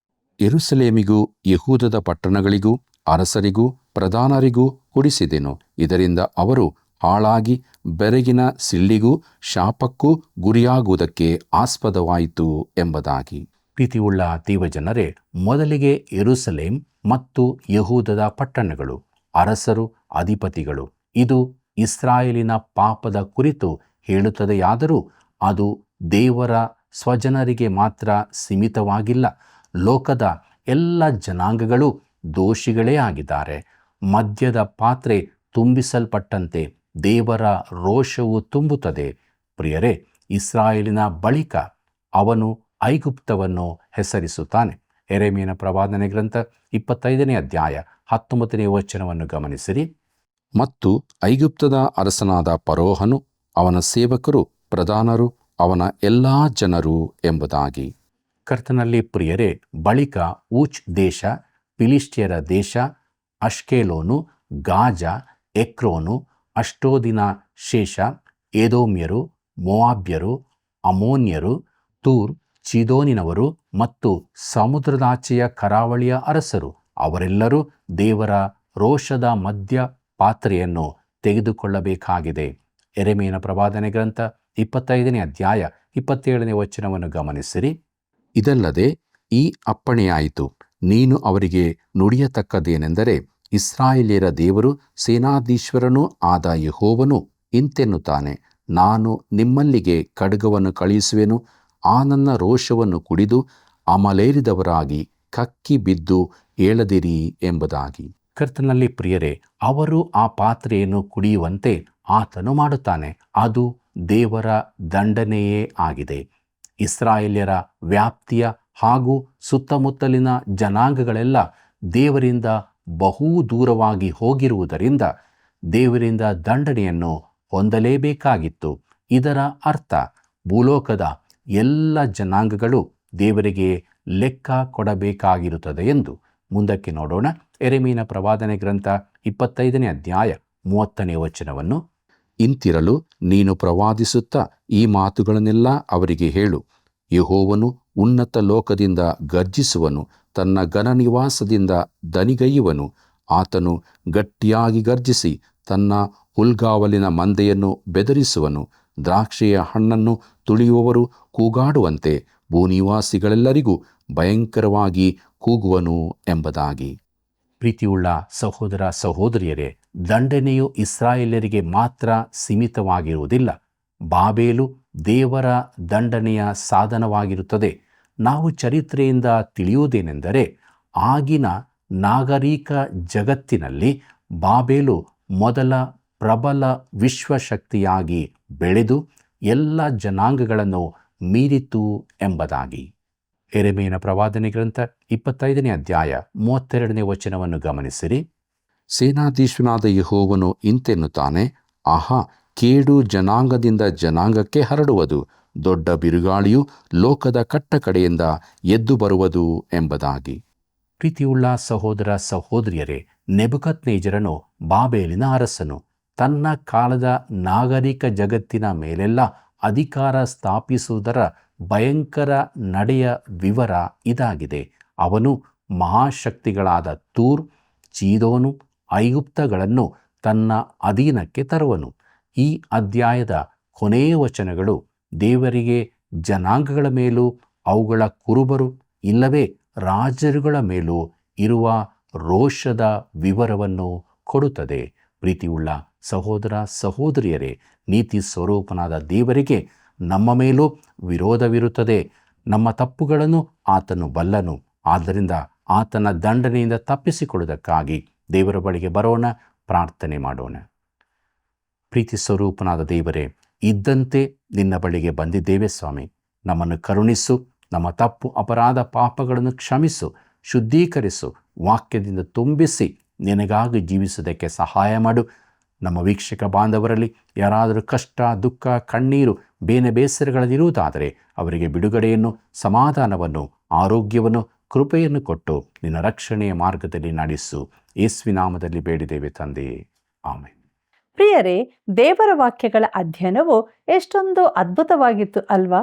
ಯೆರೂಸಲೇಮಿಗೂ ಯೆಹೂದದ ಪಟ್ಟಣಗಳಿಗೂ ಅರಸರಿಗೂ ಪ್ರಧಾನರಿಗೂ ಕುಡಿಸಿದೆನು. ಇದರಿಂದ ಅವರು ಹಾಳಾಗಿ ಬೆರಗಿನ ಸಿಳ್ಳಿಗೂ ಶಾಪಕ್ಕೂ ಗುರಿಯಾಗುವುದಕ್ಕೆ ಆಸ್ಪದವಾಯಿತು ಎಂಬುದಾಗಿ. ಪ್ರೀತಿಯುಳ್ಳ ದೇವಜನರೇ, ಮೊದಲಿಗೆ ಯೆರೂಸಲೇಮ್ ಮತ್ತು ಯೆಹೂದದ ಪಟ್ಟಣಗಳು, ಅರಸರು, ಅಧಿಪತಿಗಳು, ಇದು ಇಸ್ರಾಯೇಲಿನ ಪಾಪದ ಕುರಿತು ಹೇಳುತ್ತದೆಯಾದರೂ ಅದು ದೇವರ ಸ್ವಜನರಿಗೆ ಮಾತ್ರ ಸೀಮಿತವಾಗಿಲ್ಲ. ಲೋಕದ ಎಲ್ಲ ಜನಾಂಗಗಳು ದೋಷಿಗಳೇ ಆಗಿದ್ದಾರೆ. ಮದ್ಯದ ಪಾತ್ರೆ ತುಂಬಿಸಲ್ಪಟ್ಟಂತೆ ದೇವರ ರೋಷವು ತುಂಬುತ್ತದೆ. ಪ್ರಿಯರೇ, ಇಸ್ರಾಯೇಲಿನ ಬಳಿಕ ಅವನು ಐಗುಪ್ತವನ್ನು ಹೆಸರಿಸುತ್ತಾನೆ. ಯೆರೆಮೀಯನ ಪ್ರವಾದನೆ ಗ್ರಂಥ 25ನೇ ಅಧ್ಯಾಯ 19ನೇ ವಚನವನ್ನು ಗಮನಿಸಿರಿ. ಮತ್ತು ಐಗುಪ್ತದ ಅರಸನಾದ ಫರೋಹನು, ಅವನ ಸೇವಕರು, ಪ್ರಧಾನರು, ಅವನ ಎಲ್ಲಾ ಜನರು ಎಂಬುದಾಗಿ. ಕರ್ತನಲ್ಲಿ ಪ್ರಿಯರೇ, ಬಳಿಕ ಊಚ್ ದೇಶ, ಫಿಲಿಷ್ಟಿಯರ ದೇಶ, ಅಷ್ಕೆಲೋನು, ಗಾಜಾ, ಎಕ್ರೋನು, ಅಷ್ಟೋದಿನ ಶೇಷ, ಏದೋಮ್ಯರು, ಮೋವಾಬ್ಯರು, ಅಮೋನ್ಯರು, ತೂರ್, ಚೀದೋನಿನವರು ಮತ್ತು ಸಮುದ್ರದಾಚೆಯ ಕರಾವಳಿಯ ಅರಸರು ಅವರೆಲ್ಲರೂ ದೇವರ ರೋಷದ ಮಧ್ಯ ಪಾತ್ರೆಯನ್ನು ತೆಗೆದುಕೊಳ್ಳಬೇಕಾಗಿದೆ. ಯೆರೆಮೀಯನ ಪ್ರವಾದನೆ ಗ್ರಂಥ 25ನೇ ಅಧ್ಯಾಯ 27ನೇ ವಚನವನ್ನು ಗಮನಿಸಿರಿ. ಇದಲ್ಲದೆ ಈ ಅಪ್ಪಣೆಯಾಯಿತು, ನೀನು ಅವರಿಗೆ ನುಡಿಯತಕ್ಕದೇನೆಂದರೆ, ಇಸ್ರಾಯೇಲ್ಯರ ದೇವರು ಸೇನಾಧೀಶ್ವರನೂ ಆದ ಯೆಹೋವನು ಇಂತೆನ್ನುತ್ತಾನೆ, ನಾನು ನಿಮ್ಮಲ್ಲಿಗೆ ಖಡ್ಗವನ್ನು ಕಳುಹಿಸುವೆನು, ಆ ನನ್ನ ರೋಷವನ್ನು ಕುಡಿದು ಅಮಲೇರಿದವರಾಗಿ ಕಕ್ಕಿ ಬಿದ್ದು ಏಳದಿರಿ ಎಂಬುದಾಗಿ. ಕರ್ತನಲ್ಲಿ ಪ್ರಿಯರೇ, ಅವರು ಆ ಪಾತ್ರೆಯನ್ನು ಕುಡಿಯುವಂತೆ ಆತನು ಮಾಡುತ್ತಾನೆ. ಅದು ದೇವರ ದಂಡನೆಯೇ ಆಗಿದೆ. ಇಸ್ರಾಯೇಲ್ಯರ ವ್ಯಾಪ್ತಿಯ ಹಾಗೂ ಸುತ್ತಮುತ್ತಲಿನ ಜನಾಂಗಗಳೆಲ್ಲ ದೇವರಿಂದ ಬಹು ದೂರವಾಗಿ ಹೋಗಿರುವುದರಿಂದ ದೇವರಿಂದ ದಂಡನೆಯನ್ನು ಹೊಂದಲೇಬೇಕಾಗಿತ್ತು. ಇದರ ಅರ್ಥ ಭೂಲೋಕದ ಎಲ್ಲ ಜನಾಂಗಗಳು ದೇವರಿಗೆ ಲೆಕ್ಕ ಕೊಡಬೇಕಾಗಿರುತ್ತದೆ ಎಂದು. ಮುಂದಕ್ಕೆ ನೋಡೋಣ. ಯೆರೆಮೀಯನ ಪ್ರವಾದನೆ ಗ್ರಂಥ 25ನೇ ಅಧ್ಯಾಯ 30ನೇ ವಚನವನ್ನು. ಇಂತಿರಲು ನೀನು ಪ್ರವಾದಿಸುತ್ತಾ ಈ ಮಾತುಗಳನ್ನೆಲ್ಲ ಅವರಿಗೆ ಹೇಳು. ಯೆಹೋವನು ಉನ್ನತ ಲೋಕದಿಂದ ಗರ್ಜಿಸುವನು, ತನ್ನ ಘನನಿವಾಸದಿಂದ ದನಿಗೈಯುವನು. ಆತನು ಗಟ್ಟಿಯಾಗಿ ಗರ್ಜಿಸಿ ತನ್ನ ಹುಲ್ಗಾವಲಿನ ಮಂದೆಯನ್ನು ಬೆದರಿಸುವನು. ದ್ರಾಕ್ಷಿಯ ಹಣ್ಣನ್ನು ತುಳಿಯುವವರು ಕೂಗಾಡುವಂತೆ ಭೂನಿವಾಸಿಗಳೆಲ್ಲರಿಗೂ ಭಯಂಕರವಾಗಿ ಕೂಗುವನು ಎಂಬುದಾಗಿ. ಪ್ರೀತಿಯುಳ್ಳ ಸಹೋದರ ಸಹೋದರಿಯರೇ, ದಂಡನೆಯು ಇಸ್ರಾಯೇಲರಿಗೆ ಮಾತ್ರ ಸೀಮಿತವಾಗಿರುವುದಿಲ್ಲ. ಬಾಬೇಲು ದೇವರ ದಂಡನೆಯ ಸಾಧನವಾಗಿರುತ್ತದೆ. ನಾವು ಚರಿತ್ರೆಯಿಂದ ತಿಳಿಯುವುದೇನೆಂದರೆ, ಆಗಿನ ನಾಗರಿಕ ಜಗತ್ತಿನಲ್ಲಿ ಬಾಬೇಲು ಮೊದಲ ಪ್ರಬಲ ವಿಶ್ವಶಕ್ತಿಯಾಗಿ ಬೆಳೆದು ಎಲ್ಲ ಜನಾಂಗಗಳನ್ನು ಮೀರಿತು ಎಂಬುದಾಗಿ. ಯೆರೆಮೀಯನ ಪ್ರವಾದನೆ ಗ್ರಂಥ 25ನೇ ಅಧ್ಯಾಯ 32ನೇ ವಚನವನ್ನು ಗಮನಿಸಿರಿ. ಸೇನಾಧೀಶ್ವನಾದ ಯೆಹೋವನು ಇಂತೆನ್ನುತ್ತಾನೆ, ಆಹಾ, ಕೇಡು ಜನಾಂಗದಿಂದ ಜನಾಂಗಕ್ಕೆ ಹರಡುವುದು, ದೊಡ್ಡ ಬಿರುಗಾಳಿಯು ಲೋಕದ ಕಟ್ಟಕಡೆಯಿಂದ ಎದ್ದು ಬರುವುದು ಎಂಬುದಾಗಿ. ಪ್ರೀತಿಯುಳ್ಳ ಸಹೋದರ ಸಹೋದರಿಯರೇ, ನೆಬೂಕದ್ನೆಚ್ಚರನು ಬಾಬೇಲಿನ ಅರಸನು. ತನ್ನ ಕಾಲದ ನಾಗರಿಕ ಜಗತ್ತಿನ ಮೇಲೆಲ್ಲ ಅಧಿಕಾರ ಸ್ಥಾಪಿಸುವುದರ ಭಯಂಕರ ನಡೆಯ ವಿವರ ಇದಾಗಿದೆ. ಅವನು ಮಹಾಶಕ್ತಿಗಳಾದ ತೂರ್, ಚೀದೋನು, ಐಗುಪ್ತಗಳನ್ನು ತನ್ನ ಅಧೀನಕ್ಕೆ ತರುವನು. ಈ ಅಧ್ಯಾಯದ ಕೊನೆಯ ವಚನಗಳು ದೇವರಿಗೆ ಜನಾಂಗಗಳ ಮೇಲೂ ಅವುಗಳ ಕುರುಬರು ಇಲ್ಲವೇ ರಾಜರುಗಳ ಮೇಲೂ ಇರುವ ರೋಷದ ವಿವರವನ್ನು ಕೊಡುತ್ತದೆ. ಪ್ರೀತಿಯುಳ್ಳ ಸಹೋದರ ಸಹೋದರಿಯರೇ, ನೀತಿ ಸ್ವರೂಪನಾದ ದೇವರಿಗೆ ನಮ್ಮ ಮೇಲೂ ವಿರೋಧವಿರುತ್ತದೆ. ನಮ್ಮ ತಪ್ಪುಗಳನ್ನು ಆತನು ಬಲ್ಲನು. ಆದ್ದರಿಂದ ಆತನ ದಂಡನೆಯಿಂದ ತಪ್ಪಿಸಿಕೊಳ್ಳುವುದಕ್ಕಾಗಿ ದೇವರ ಬಳಿಗೆ ಬರೋಣ, ಪ್ರಾರ್ಥನೆ ಮಾಡೋಣ. ಪ್ರೀತಿ ಸ್ವರೂಪನಾದ ದೇವರೇ, ಇದ್ದಂತೆ ನಿನ್ನ ಬಳಿಗೆ ಬಂದಿದ್ದೇವೆ ಸ್ವಾಮಿ. ನಮ್ಮನ್ನು ಕರುಣಿಸು, ನಮ್ಮ ತಪ್ಪು ಅಪರಾಧ ಪಾಪಗಳನ್ನು ಕ್ಷಮಿಸು, ಶುದ್ಧೀಕರಿಸು, ವಾಕ್ಯದಿಂದ ತುಂಬಿಸಿ ನಿನಗಾಗಿ ಜೀವಿಸುವುದಕ್ಕೆ ಸಹಾಯ ಮಾಡು. ನಮ್ಮ ವೀಕ್ಷಕ ಬಾಂಧವರಲ್ಲಿ ಯಾರಾದರೂ ಕಷ್ಟ, ದುಃಖ, ಕಣ್ಣೀರು, ಬೇಸರಗಳಲ್ಲಿರುವುದಾದರೆ ಅವರಿಗೆ ಬಿಡುಗಡೆಯನ್ನು, ಸಮಾಧಾನವನ್ನು, ಆರೋಗ್ಯವನ್ನು, ಕೃಪೆಯನ್ನು ಕೊಟ್ಟು ನಿನ್ನ ರಕ್ಷಣೆಯ ಮಾರ್ಗದಲ್ಲಿ ನಡೆಸು. ಯೇಸುವಿನ ನಾಮದಲ್ಲಿ ಬೇಡಿದ್ದೇವೆ ತಂದೆಯೇ, ಆಮೆನ್. ಪ್ರಿಯರೇ, ದೇವರ ವಾಕ್ಯಗಳ ಅಧ್ಯಯನವು ಎಷ್ಟೊಂದು ಅದ್ಭುತವಾಗಿತ್ತು ಅಲ್ವಾ?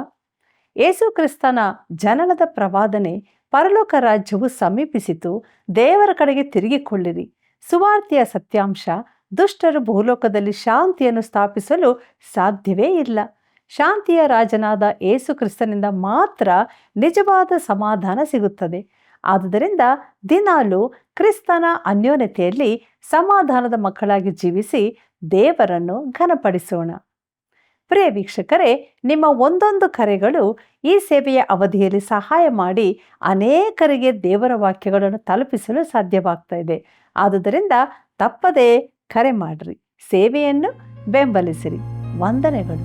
ಯೇಸು ಕ್ರಿಸ್ತನ ಜನನದ ಪ್ರವಾದನೆ, ಪರಲೋಕ ರಾಜ್ಯವು ಸಮೀಪಿಸಿತು, ದೇವರ ಕಡೆಗೆ ತಿರುಗಿಕೊಳ್ಳಿರಿ, ಸುವಾರ್ತೆಯ ಸತ್ಯಾಂಶ, ದುಷ್ಟರು ಭೂಲೋಕದಲ್ಲಿ ಶಾಂತಿಯನ್ನು ಸ್ಥಾಪಿಸಲು ಸಾಧ್ಯವೇ ಇಲ್ಲ. ಶಾಂತಿಯ ರಾಜನಾದ ಯೇಸು ಕ್ರಿಸ್ತನಿಂದ ಮಾತ್ರ ನಿಜವಾದ ಸಮಾಧಾನ ಸಿಗುತ್ತದೆ. ಆದುದರಿಂದ ದಿನಾಲೂ ಕ್ರಿಸ್ತನ ಅನ್ಯೋನ್ಯತೆಯಲ್ಲಿ ಸಮಾಧಾನದ ಮಕ್ಕಳಾಗಿ ಜೀವಿಸಿ ದೇವರನ್ನು ಘನಪಡಿಸೋಣ. ಪ್ರಿಯ ವೀಕ್ಷಕರೇ, ನಿಮ್ಮ ಒಂದೊಂದು ಕರೆಗಳು ಈ ಸೇವೆಯ ಅವಧಿಯಲ್ಲಿ ಸಹಾಯ ಮಾಡಿ ಅನೇಕರಿಗೆ ದೇವರ ವಾಕ್ಯಗಳನ್ನು ತಲುಪಿಸಲು ಸಾಧ್ಯವಾಗ್ತಾ ಇದೆ. ಆದುದರಿಂದ ತಪ್ಪದೇ ಕರೆ ಮಾಡಿರಿ, ಸೇವೆಯನ್ನು ಬೆಂಬಲಿಸಿರಿ. ವಂದನೆಗಳು.